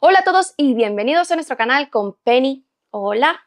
Hola a todos y bienvenidos a nuestro canal con Penny. Hola.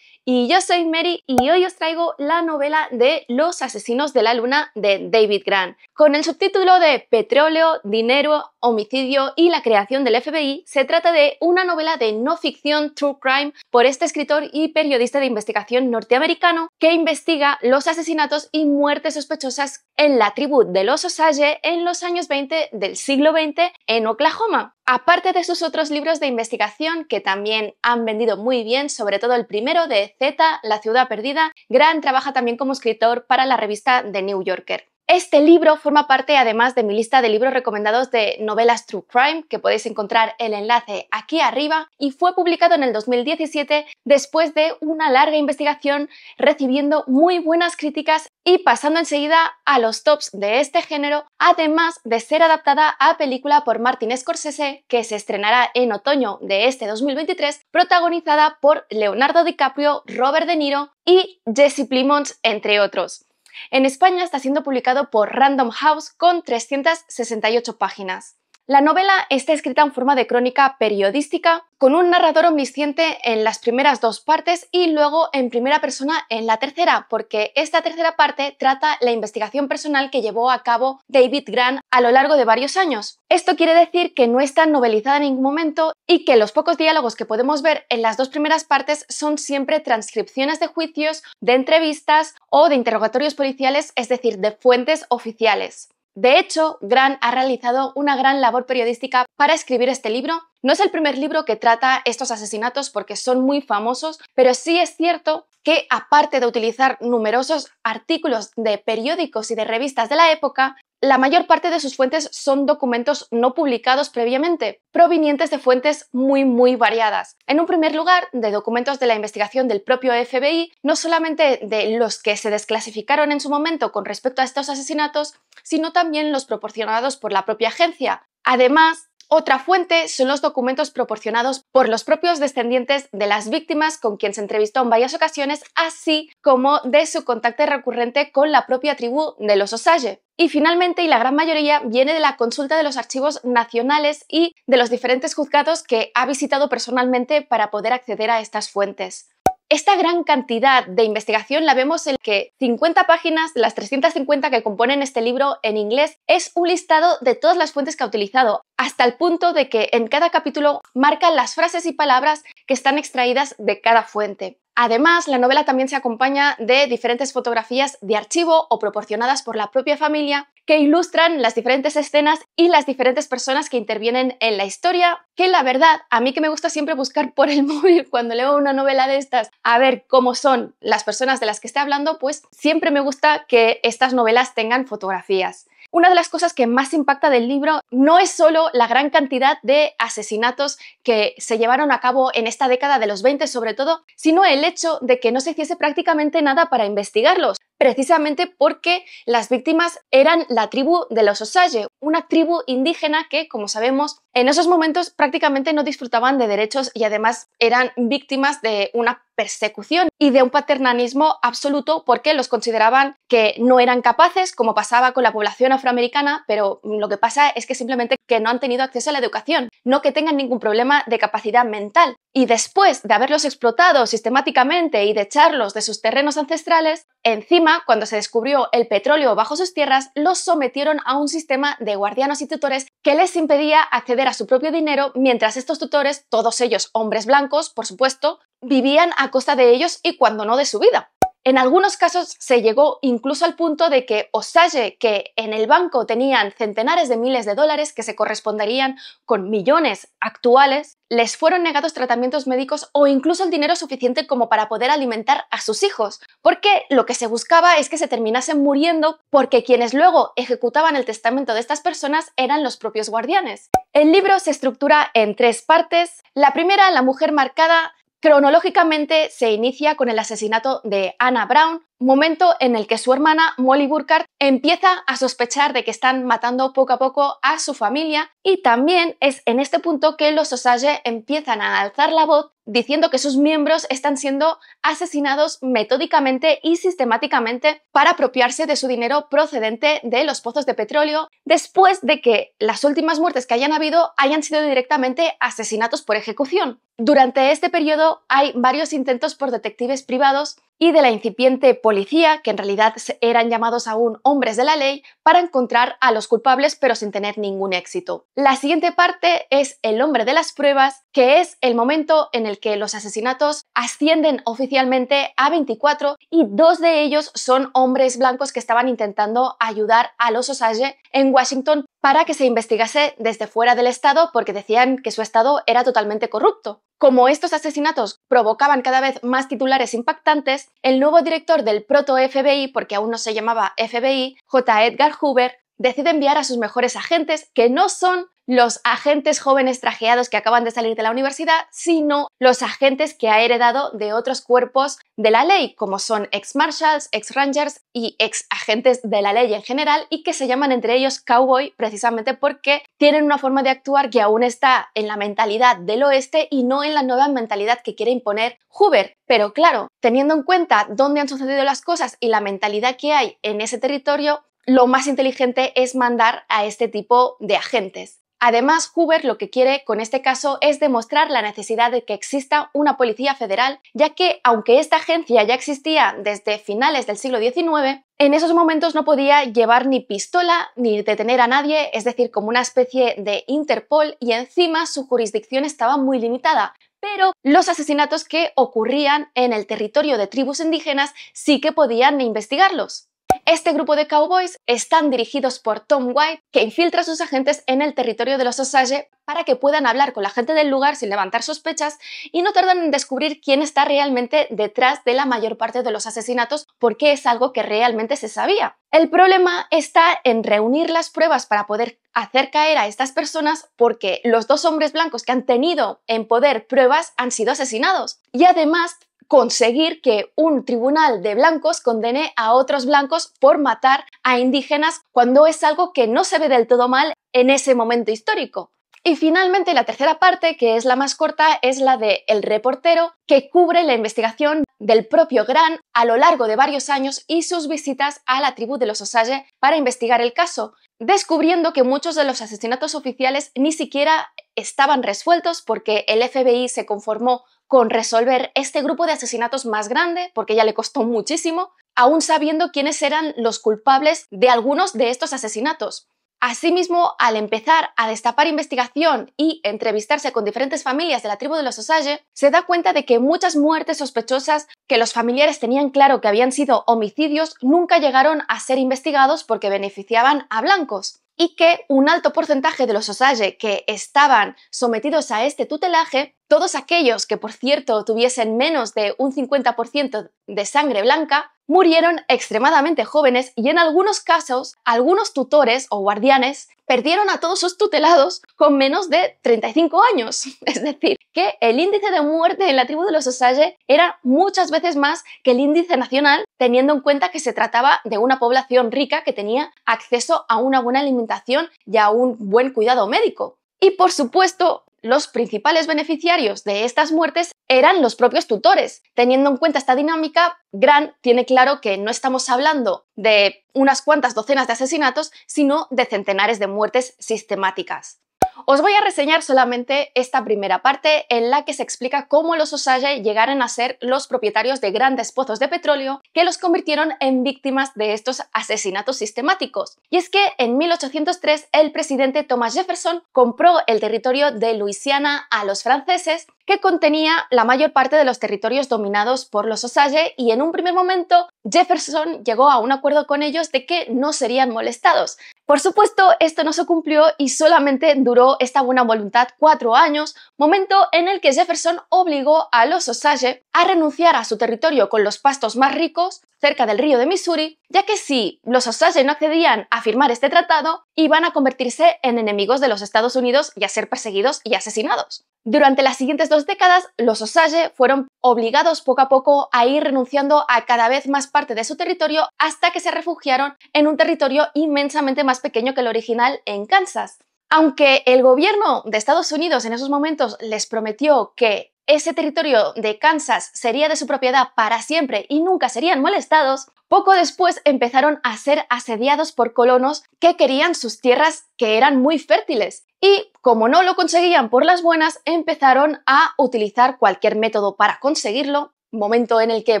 Y yo soy Mary y hoy os traigo la novela de Los asesinos de la luna de David Grann. Con el subtítulo de Petróleo, dinero, homicidio y la creación del FBI, se trata de una novela de no ficción true crime por este escritor y periodista de investigación norteamericano que investiga los asesinatos y muertes sospechosas en la tribu de los Osage en los años 20 del siglo XX en Oklahoma. Aparte de sus otros libros de investigación que también han vendido muy bien, sobre todo el primero de Z, La ciudad perdida, Grann trabaja también como escritor para la revista The New Yorker. Este libro forma parte además de mi lista de libros recomendados de novelas True Crime, que podéis encontrar el enlace aquí arriba, y fue publicado en el 2017 después de una larga investigación, recibiendo muy buenas críticas y pasando enseguida a los tops de este género, además de ser adaptada a película por Martin Scorsese, que se estrenará en otoño de este 2023, protagonizada por Leonardo DiCaprio, Robert De Niro y Jesse Plemons, entre otros. En España está siendo publicado por Random House con 368 páginas. La novela está escrita en forma de crónica periodística, con un narrador omnisciente en las primeras dos partes y luego en primera persona en la tercera, porque esta tercera parte trata la investigación personal que llevó a cabo David Grann a lo largo de varios años. Esto quiere decir que no está novelizada en ningún momento y que los pocos diálogos que podemos ver en las dos primeras partes son siempre transcripciones de juicios, de entrevistas o de interrogatorios policiales, es decir, de fuentes oficiales. De hecho, Grann ha realizado una gran labor periodística para escribir este libro. No es el primer libro que trata estos asesinatos porque son muy famosos, pero sí es cierto que, aparte de utilizar numerosos artículos de periódicos y de revistas de la época, la mayor parte de sus fuentes son documentos no publicados previamente, provenientes de fuentes muy variadas. En un primer lugar, de documentos de la investigación del propio FBI, no solamente de los que se desclasificaron en su momento con respecto a estos asesinatos, sino también los proporcionados por la propia agencia. Además, otra fuente son los documentos proporcionados por los propios descendientes de las víctimas con quien se entrevistó en varias ocasiones, así como de su contacto recurrente con la propia tribu de los Osage. Y finalmente, y la gran mayoría, viene de la consulta de los archivos nacionales y de los diferentes juzgados que ha visitado personalmente para poder acceder a estas fuentes. Esta gran cantidad de investigación la vemos en que 50 páginas de las 350 que componen este libro en inglés es un listado de todas las fuentes que ha utilizado, hasta el punto de que en cada capítulo marcan las frases y palabras que están extraídas de cada fuente. Además, la novela también se acompaña de diferentes fotografías de archivo o proporcionadas por la propia familia que ilustran las diferentes escenas y las diferentes personas que intervienen en la historia, que la verdad, a mí que me gusta siempre buscar por el móvil cuando leo una novela de estas a ver cómo son las personas de las que esté hablando, pues siempre me gusta que estas novelas tengan fotografías. Una de las cosas que más impacta del libro no es solo la gran cantidad de asesinatos que se llevaron a cabo en esta década de los 20 sobre todo, sino el hecho de que no se hiciese prácticamente nada para investigarlos, precisamente porque las víctimas eran la tribu de los Osage, una tribu indígena que, como sabemos, en esos momentos prácticamente no disfrutaban de derechos y además eran víctimas de una persecución y de un paternalismo absoluto porque los consideraban que no eran capaces, como pasaba con la población afroamericana, pero lo que pasa es que simplemente que no han tenido acceso a la educación, no que tengan ningún problema de capacidad mental. Y después de haberlos explotado sistemáticamente y de echarlos de sus terrenos ancestrales, encima, cuando se descubrió el petróleo bajo sus tierras, los sometieron a un sistema de guardianos y tutores que les impedía acceder a su propio dinero, mientras estos tutores, todos ellos hombres blancos, por supuesto, vivían a costa de ellos y cuando no de su vida. En algunos casos se llegó incluso al punto de que Osage, que en el banco tenían centenares de miles de dólares que se corresponderían con millones actuales, les fueron negados tratamientos médicos o incluso el dinero suficiente como para poder alimentar a sus hijos, porque lo que se buscaba es que se terminasen muriendo porque quienes luego ejecutaban el testamento de estas personas eran los propios guardianes. El libro se estructura en tres partes. La primera, La mujer marcada, cronológicamente se inicia con el asesinato de Anna Brown, momento en el que su hermana Molly Burkhart empieza a sospechar de que están matando poco a poco a su familia, y también es en este punto que los Osage empiezan a alzar la voz diciendo que sus miembros están siendo asesinados metódicamente y sistemáticamente para apropiarse de su dinero procedente de los pozos de petróleo, después de que las últimas muertes que hayan habido hayan sido directamente asesinatos por ejecución. Durante este periodo hay varios intentos por detectives privados y de la incipiente policía, que en realidad eran llamados aún hombres de la ley, para encontrar a los culpables, pero sin tener ningún éxito. La siguiente parte es el hombre de las pruebas, que es el momento en el que los asesinatos ascienden oficialmente a 24 y 2 de ellos son hombres blancos que estaban intentando ayudar a los Osage en Washington para que se investigase desde fuera del estado, porque decían que su estado era totalmente corrupto. Como estos asesinatos provocaban cada vez más titulares impactantes, el nuevo director del proto-FBI, porque aún no se llamaba FBI, J. Edgar Hoover, decide enviar a sus mejores agentes, que no son los agentes jóvenes trajeados que acaban de salir de la universidad, sino los agentes que ha heredado de otros cuerpos de la ley, como son ex-marshals, ex-rangers y ex-agentes de la ley en general, y que se llaman entre ellos cowboy precisamente porque tienen una forma de actuar que aún está en la mentalidad del oeste y no en la nueva mentalidad que quiere imponer Hoover. Pero claro, teniendo en cuenta dónde han sucedido las cosas y la mentalidad que hay en ese territorio, lo más inteligente es mandar a este tipo de agentes. Además, Hoover lo que quiere con este caso es demostrar la necesidad de que exista una policía federal, ya que aunque esta agencia ya existía desde finales del siglo XIX, en esos momentos no podía llevar ni pistola ni detener a nadie, es decir, como una especie de Interpol, y encima su jurisdicción estaba muy limitada. Pero los asesinatos que ocurrían en el territorio de tribus indígenas sí que podían investigarlos. Este grupo de cowboys están dirigidos por Tom White, que infiltra a sus agentes en el territorio de los Osage para que puedan hablar con la gente del lugar sin levantar sospechas y no tardan en descubrir quién está realmente detrás de la mayor parte de los asesinatos, porque es algo que realmente se sabía. El problema está en reunir las pruebas para poder hacer caer a estas personas, porque los 2 hombres blancos que han tenido en poder pruebas han sido asesinados. Y además conseguir que un tribunal de blancos condene a otros blancos por matar a indígenas, cuando es algo que no se ve del todo mal en ese momento histórico. Y finalmente la tercera parte, que es la más corta, es la de el reportero, que cubre la investigación del propio Grant a lo largo de varios años y sus visitas a la tribu de los Osage para investigar el caso, descubriendo que muchos de los asesinatos oficiales ni siquiera estaban resueltos, porque el FBI se conformó con resolver este grupo de asesinatos más grande, porque ya le costó muchísimo, aún sabiendo quiénes eran los culpables de algunos de estos asesinatos. Asimismo, al empezar a destapar investigación y entrevistarse con diferentes familias de la tribu de los Osage, se da cuenta de que muchas muertes sospechosas que los familiares tenían claro que habían sido homicidios nunca llegaron a ser investigados porque beneficiaban a blancos, y que un alto porcentaje de los Osage que estaban sometidos a este tutelaje, todos aquellos que por cierto tuviesen menos de un 50% de sangre blanca, murieron extremadamente jóvenes, y en algunos casos, algunos tutores o guardianes perdieron a todos sus tutelados con menos de 35 años. Es decir, que el índice de muerte en la tribu de los Osage era muchas veces más que el índice nacional, teniendo en cuenta que se trataba de una población rica que tenía acceso a una buena alimentación y a un buen cuidado médico. Y por supuesto, los principales beneficiarios de estas muertes eran los propios tutores. Teniendo en cuenta esta dinámica, Grant tiene claro que no estamos hablando de unas cuantas docenas de asesinatos, sino de centenares de muertes sistemáticas. Os voy a reseñar solamente esta primera parte, en la que se explica cómo los Osage llegaron a ser los propietarios de grandes pozos de petróleo que los convirtieron en víctimas de estos asesinatos sistemáticos. Y es que en 1803 el presidente Thomas Jefferson compró el territorio de Luisiana a los franceses, que contenía la mayor parte de los territorios dominados por los Osage, y en un primer momento Jefferson llegó a un acuerdo con ellos de que no serían molestados. Por supuesto, esto no se cumplió y solamente duró esta buena voluntad 4 años, momento en el que Jefferson obligó a los Osage a renunciar a su territorio con los pastos más ricos, cerca del río de Missouri, ya que si los Osage no accedían a firmar este tratado, iban a convertirse en enemigos de los Estados Unidos y a ser perseguidos y asesinados. Durante las siguientes 2 décadas, los Osage fueron obligados poco a poco a ir renunciando a cada vez más parte de su territorio hasta que se refugiaron en un territorio inmensamente más pequeño que el original en Kansas. Aunque el gobierno de Estados Unidos en esos momentos les prometió que ese territorio de Kansas sería de su propiedad para siempre y nunca serían molestados, poco después empezaron a ser asediados por colonos que querían sus tierras, que eran muy fértiles. Y como no lo conseguían por las buenas, empezaron a utilizar cualquier método para conseguirlo, momento en el que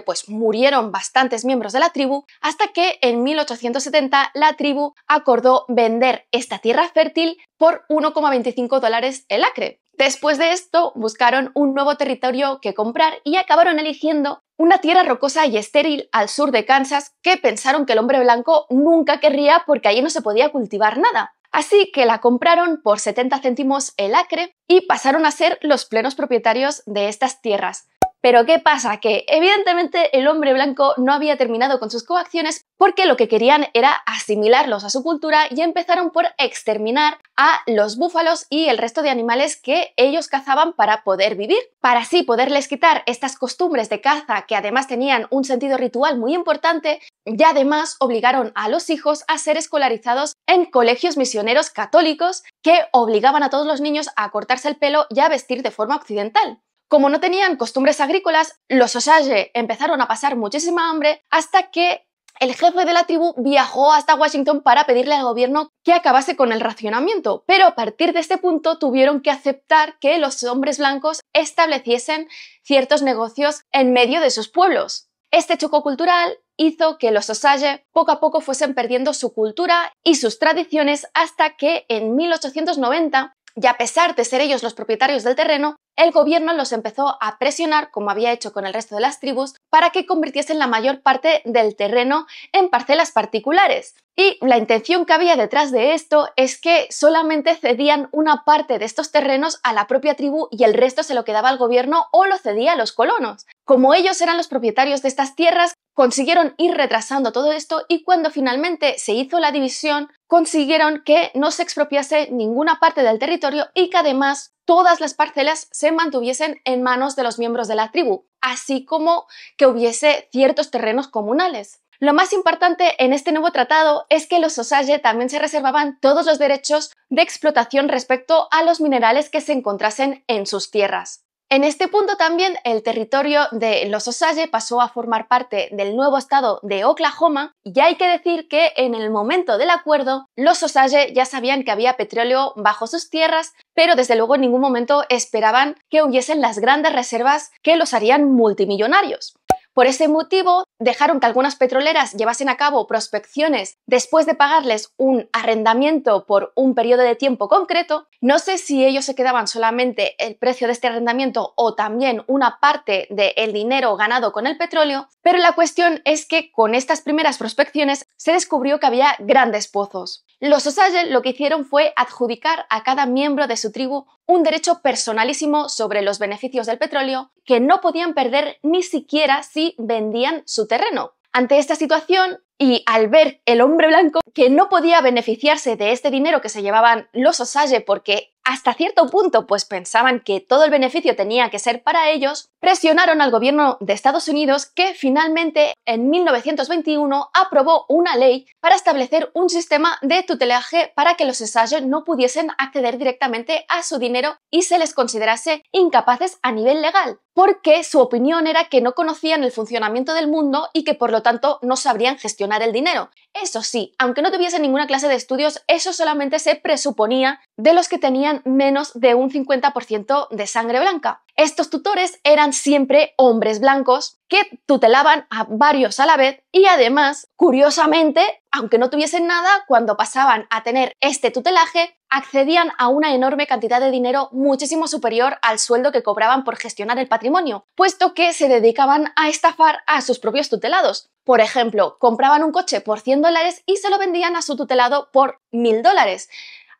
pues murieron bastantes miembros de la tribu, hasta que en 1870 la tribu acordó vender esta tierra fértil por $1,25 el acre. Después de esto buscaron un nuevo territorio que comprar y acabaron eligiendo una tierra rocosa y estéril al sur de Kansas que pensaron que el hombre blanco nunca querría porque allí no se podía cultivar nada. Así que la compraron por 70 céntimos el acre y pasaron a ser los plenos propietarios de estas tierras. Pero ¿qué pasa? Que evidentemente el hombre blanco no había terminado con sus coacciones porque lo que querían era asimilarlos a su cultura y empezaron por exterminar a los búfalos y el resto de animales que ellos cazaban para poder vivir. Para así poderles quitar estas costumbres de caza que además tenían un sentido ritual muy importante, y además obligaron a los hijos a ser escolarizados en colegios misioneros católicos que obligaban a todos los niños a cortarse el pelo y a vestir de forma occidental. Como no tenían costumbres agrícolas, los Osage empezaron a pasar muchísima hambre hasta que el jefe de la tribu viajó hasta Washington para pedirle al gobierno que acabase con el racionamiento, pero a partir de este punto tuvieron que aceptar que los hombres blancos estableciesen ciertos negocios en medio de sus pueblos. Este choque cultural hizo que los Osage poco a poco fuesen perdiendo su cultura y sus tradiciones hasta que en 1890, y a pesar de ser ellos los propietarios del terreno, el gobierno los empezó a presionar, como había hecho con el resto de las tribus, para que convirtiesen la mayor parte del terreno en parcelas particulares. Y la intención que había detrás de esto es que solamente cedían una parte de estos terrenos a la propia tribu y el resto se lo quedaba al gobierno o lo cedía a los colonos. Como ellos eran los propietarios de estas tierras, consiguieron ir retrasando todo esto y cuando finalmente se hizo la división, consiguieron que no se expropiase ninguna parte del territorio y que además todas las parcelas se mantuviesen en manos de los miembros de la tribu, así como que hubiese ciertos terrenos comunales. Lo más importante en este nuevo tratado es que los Osage también se reservaban todos los derechos de explotación respecto a los minerales que se encontrasen en sus tierras. En este punto también el territorio de los Osage pasó a formar parte del nuevo estado de Oklahoma y hay que decir que en el momento del acuerdo los Osage ya sabían que había petróleo bajo sus tierras, pero desde luego en ningún momento esperaban que hubiesen las grandes reservas que los harían multimillonarios. Por ese motivo, dejaron que algunas petroleras llevasen a cabo prospecciones después de pagarles un arrendamiento por un periodo de tiempo concreto. No sé si ellos se quedaban solamente el precio de este arrendamiento o también una parte del dinero ganado con el petróleo, pero la cuestión es que con estas primeras prospecciones se descubrió que había grandes pozos. Los Osage lo que hicieron fue adjudicar a cada miembro de su tribu un derecho personalísimo sobre los beneficios del petróleo que no podían perder ni siquiera si vendían su terreno. Ante esta situación y al ver el hombre blanco que no podía beneficiarse de este dinero que se llevaban los Osage porque hasta cierto punto pues pensaban que todo el beneficio tenía que ser para ellos, presionaron al gobierno de Estados Unidos que finalmente en 1921 aprobó una ley para establecer un sistema de tutelaje para que los Osage no pudiesen acceder directamente a su dinero y se les considerase incapaces a nivel legal, porque su opinión era que no conocían el funcionamiento del mundo y que por lo tanto no sabrían gestionar el dinero. Eso sí, aunque no tuviesen ninguna clase de estudios, eso solamente se presuponía de los que tenían menos de un 50% de sangre blanca. Estos tutores eran siempre hombres blancos que tutelaban a varios a la vez y además, curiosamente, aunque no tuviesen nada, cuando pasaban a tener este tutelaje, accedían a una enorme cantidad de dinero muchísimo superior al sueldo que cobraban por gestionar el patrimonio, puesto que se dedicaban a estafar a sus propios tutelados. Por ejemplo, compraban un coche por $100 y se lo vendían a su tutelado por $1000.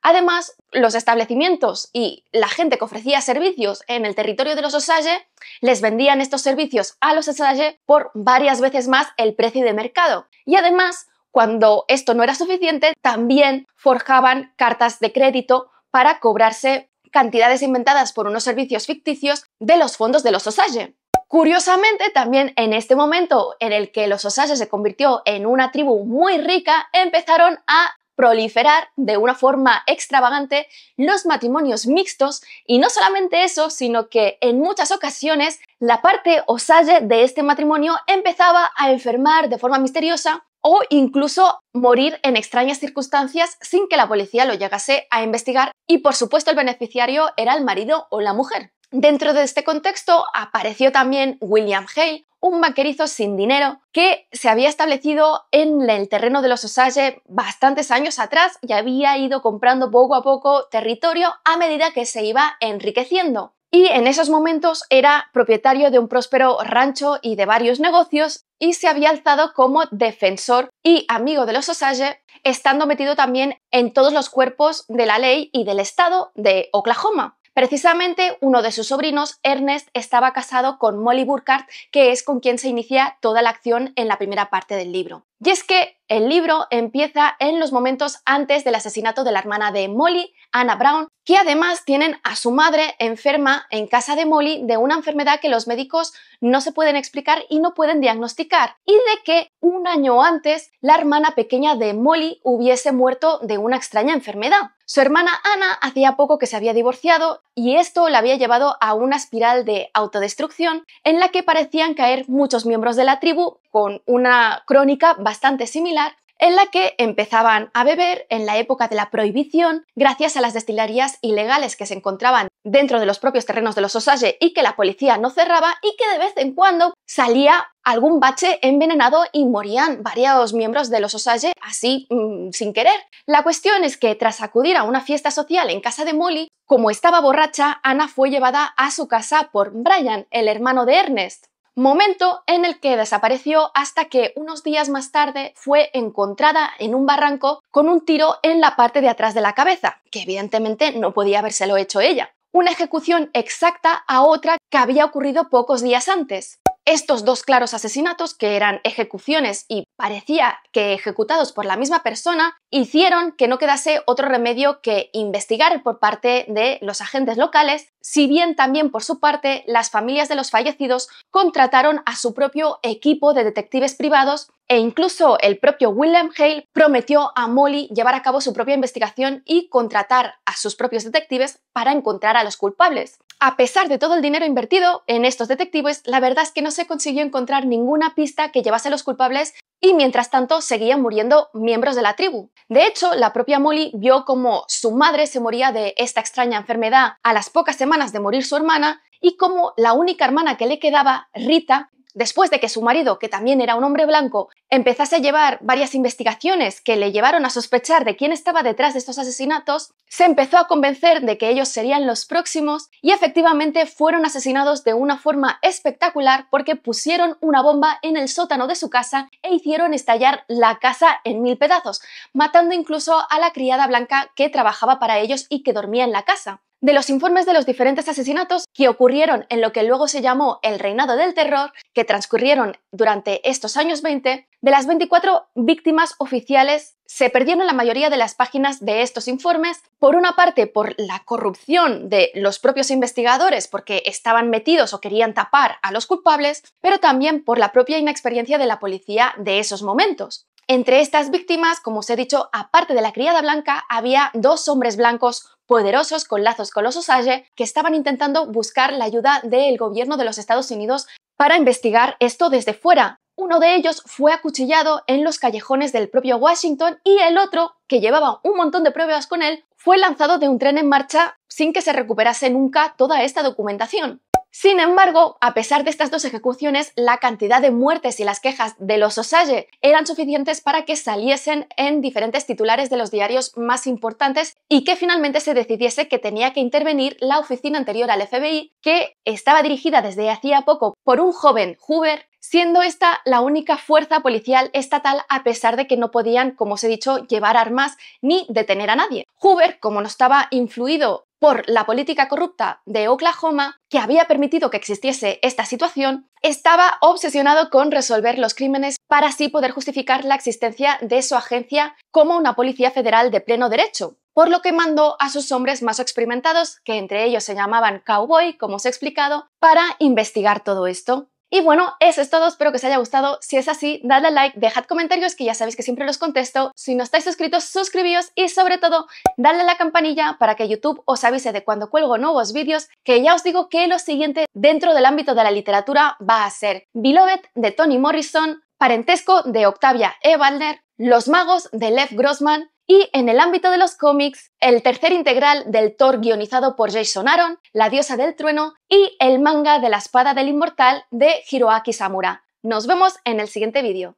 Además, los establecimientos y la gente que ofrecía servicios en el territorio de los Osage les vendían estos servicios a los Osage por varias veces más el precio de mercado. Y además, cuando esto no era suficiente, también forjaban cartas de crédito para cobrarse cantidades inventadas por unos servicios ficticios de los fondos de los Osage. Curiosamente, también en este momento en el que los Osage se convirtió en una tribu muy rica, empezaron a proliferar de una forma extravagante los matrimonios mixtos, y no solamente eso, sino que en muchas ocasiones la parte Osage de este matrimonio empezaba a enfermar de forma misteriosa o incluso morir en extrañas circunstancias sin que la policía lo llegase a investigar, y por supuesto el beneficiario era el marido o la mujer. Dentro de este contexto apareció también William Hale, un vaquerizo sin dinero que se había establecido en el terreno de los Osage bastantes años atrás y había ido comprando poco a poco territorio a medida que se iba enriqueciendo. Y en esos momentos era propietario de un próspero rancho y de varios negocios, y se había alzado como defensor y amigo de los Osage, estando metido también en todos los cuerpos de la ley y del estado de Oklahoma. Precisamente uno de sus sobrinos, Ernest, estaba casado con Molly Burkhart, que es con quien se inicia toda la acción en la primera parte del libro. Y es que el libro empieza en los momentos antes del asesinato de la hermana de Molly, Anna Brown, que además tienen a su madre enferma en casa de Molly de una enfermedad que los médicos no se pueden explicar y no pueden diagnosticar, y de que un año antes la hermana pequeña de Molly hubiese muerto de una extraña enfermedad. Su hermana Anna hacía poco que se había divorciado y esto la había llevado a una espiral de autodestrucción en la que parecían caer muchos miembros de la tribu, con una crónica bastante similar, en la que empezaban a beber en la época de la prohibición gracias a las destilerías ilegales que se encontraban dentro de los propios terrenos de los Osage y que la policía no cerraba, y que de vez en cuando salía algún bache envenenado y morían varios miembros de los Osage así sin querer. La cuestión es que tras acudir a una fiesta social en casa de Molly, como estaba borracha, Anna fue llevada a su casa por Brian, el hermano de Ernest. Momento en el que desapareció hasta que unos días más tarde fue encontrada en un barranco con un tiro en la parte de atrás de la cabeza, que evidentemente no podía habérselo hecho ella. Una ejecución exacta a otra que había ocurrido pocos días antes. Estos dos claros asesinatos, que eran ejecuciones y parecía que ejecutados por la misma persona, hicieron que no quedase otro remedio que investigar por parte de los agentes locales, si bien también por su parte las familias de los fallecidos contrataron a su propio equipo de detectives privados, e incluso el propio William Hale prometió a Molly llevar a cabo su propia investigación y contratar a sus propios detectives para encontrar a los culpables. A pesar de todo el dinero invertido en estos detectives, la verdad es que no se consiguió encontrar ninguna pista que llevase a los culpables, y mientras tanto seguían muriendo miembros de la tribu. De hecho, la propia Molly vio cómo su madre se moría de esta extraña enfermedad a las pocas semanas de morir su hermana, y cómo la única hermana que le quedaba, Rita, después de que su marido, que también era un hombre blanco, empezase a llevar varias investigaciones que le llevaron a sospechar de quién estaba detrás de estos asesinatos, se empezó a convencer de que ellos serían los próximos, y efectivamente fueron asesinados de una forma espectacular porque pusieron una bomba en el sótano de su casa e hicieron estallar la casa en 1000 pedazos, matando incluso a la criada blanca que trabajaba para ellos y que dormía en la casa. De los informes de los diferentes asesinatos que ocurrieron en lo que luego se llamó el Reinado del Terror, que transcurrieron durante estos años 20, de las 24 víctimas oficiales se perdieron la mayoría de las páginas de estos informes, por una parte por la corrupción de los propios investigadores porque estaban metidos o querían tapar a los culpables, pero también por la propia inexperiencia de la policía de esos momentos. Entre estas víctimas, como os he dicho, aparte de la criada blanca, había dos hombres blancos poderosos con lazos con los Osage que estaban intentando buscar la ayuda del gobierno de los Estados Unidos para investigar esto desde fuera. Uno de ellos fue acuchillado en los callejones del propio Washington, y el otro, que llevaba un montón de pruebas con él, fue lanzado de un tren en marcha sin que se recuperase nunca toda esta documentación. Sin embargo, a pesar de estas dos ejecuciones, la cantidad de muertes y las quejas de los Osage eran suficientes para que saliesen en diferentes titulares de los diarios más importantes y que finalmente se decidiese que tenía que intervenir la oficina anterior al FBI, que estaba dirigida desde hacía poco por un joven Hoover, siendo esta la única fuerza policial estatal a pesar de que no podían, como os he dicho, llevar armas ni detener a nadie. Hoover, como no estaba influido por la política corrupta de Oklahoma, que había permitido que existiese esta situación, estaba obsesionado con resolver los crímenes para así poder justificar la existencia de su agencia como una policía federal de pleno derecho, por lo que mandó a sus hombres más experimentados, que entre ellos se llamaban Cowboy, como os he explicado, para investigar todo esto. Y bueno, eso es todo, espero que os haya gustado. Si es así, dadle a like, dejad comentarios que ya sabéis que siempre los contesto. Si no estáis suscritos, suscribíos y sobre todo, dadle a la campanilla para que YouTube os avise de cuando cuelgo nuevos vídeos, que ya os digo que lo siguiente dentro del ámbito de la literatura va a ser Beloved de Toni Morrison, Parentesco de Octavia E. Butler, Los magos de Lev Grossman y en el ámbito de los cómics, el tercer integral del Thor guionizado por Jason Aaron, La diosa del trueno y el manga de la espada del inmortal de Hiroaki Samura. Nos vemos en el siguiente vídeo.